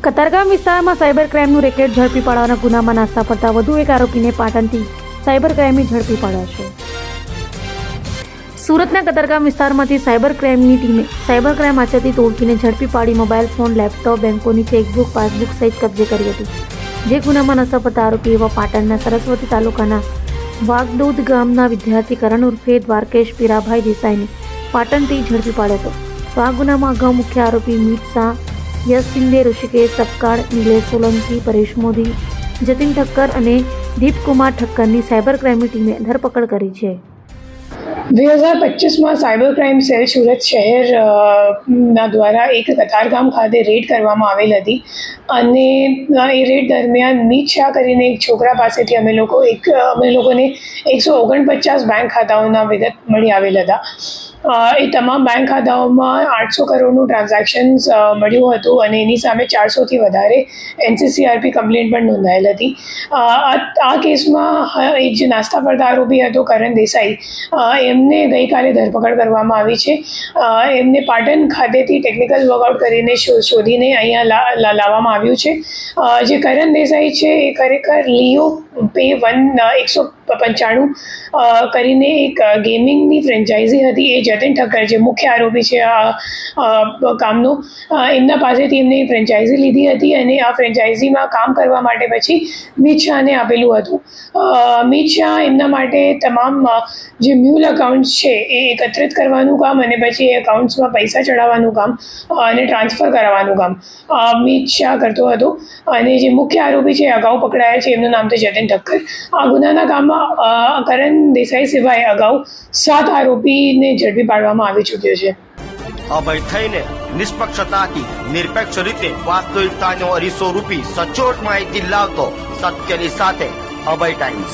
કતારગામ વિસ્તારમાં cyber ક્રાઇમનું racket ઝડપી પાડવાના ગુનામાં નાસ્તા પડતા વધુ એક આરોપીને પાટણથી સાયબર ક્રાઇમે ઝડપી પાડ્યો છે। સુરતના કતારગામ વિસ્તારમાંથી સાયબર ક્રાઇમની ટીમે સાયબર ક્રાઇમ આચરતી ટોળકીને ઝડપી પાડી મોબાઈલ ફોન, લેપટોપ, બેંકોની ચેકબુક, પાસબુક સહિત કબજે કરી હતી। જે ગુનામાં નાસ્તા પડતા આરોપી એવા પાટણના સરસ્વતી તાલુકાના વાગદોદ ગામના વિદ્યાર્થી કરણ ઉર્ફે દ્વારકેશ પીરાભાઈ દેસાઈને પાટણથી ઝડપી પાડ્યો હતો। તો આ ગુનામાં અગાઉ મુખ્ય આરોપી મીત શાહ, યશ શિંદે, ઋષિકેશ સપકાળ, નિલેશ સોલંકી, પરેશ મોદી, જતીન ઠક્કર અને દીપકુમાર ઠક્કરની સાયબર ક્રાઇમની ટીમે ધરપકડ કરી છે। 2025 સાયબર ક્રાઇમ સેલ સુરત શહેર ના દ્વારા એક કતારગામ ખાતે રેડ કરવામાં આવેલ હતી અને એ રેડ દરમિયાન મીત શાહ કરીને એક છોકરા પાસેથી અમે લોકોને 149 બેંક ખાતાઓના વિગત મળી આવેલ હતા। એ તમામ બેંક ખાતાઓમાં 800 કરોડનું ટ્રાન્ઝેક્શન્સ મળ્યું હતું અને એની સામે 400થી વધારે NCCRP કમ્પ્લેન્ટ પણ નોંધાયેલ હતી। આ કેસમાં એક જે નાસ્તા પડતા આરોપી હતો કરણ દેસાઈ, એમને ગઈકાલે ધરપકડ કરવામાં આવી છે। એમને પાટણ ખાતેથી ટેકનિકલ વર્કઆઉટ કરીને શોધીને અહીંયા લાવવામાં આવ્યું છે। જે કરણ દેસાઈ છે એ ખરેખર લિયો પે 195 કરીને એક ગેમિંગની ફ્રેન્ચાઇઝી હતી। એ જતીન ઠક્કર જે મુખ્ય આરોપી છે આ કામનો, એમના પાસેથી એમને ફ્રેન્ચાઇઝી લીધી હતી અને આ ફ્રેન્ચાઇઝીમાં કામ કરવા માટે પછી મીત શાહને આપેલું હતું। મીત શાહ એમના માટે તમામ જે મ્યુલ એકાઉન્ટ્સ છે એ એકત્રિત કરવાનું કામ અને પછી એ એકાઉન્ટ્સમાં પૈસા ચડાવવાનું કામ અને ટ્રાન્સફર કરાવવાનું કામ મીત શાહ કરતો હતો અને જે મુખ્ય આરોપી છે અગાઉ પકડાયા છે એમનું નામ છે જતીન ઠક્કર। આ ગુનાના કામમાં કરણ દેસાઈ સિવાય અગાઉ 7 આરોપીને ઝડપી પાડવામાં આવી ચૂક્યો છે। અભય થઈને નિષ્પક્ષતાથી નિરપેક્ષ રીતે વાસ્તવિકતાનો અરીસો રૂપી સચોટ માહિતી લાવતો સત્યની સાથે અભય ટાઈમ્સ।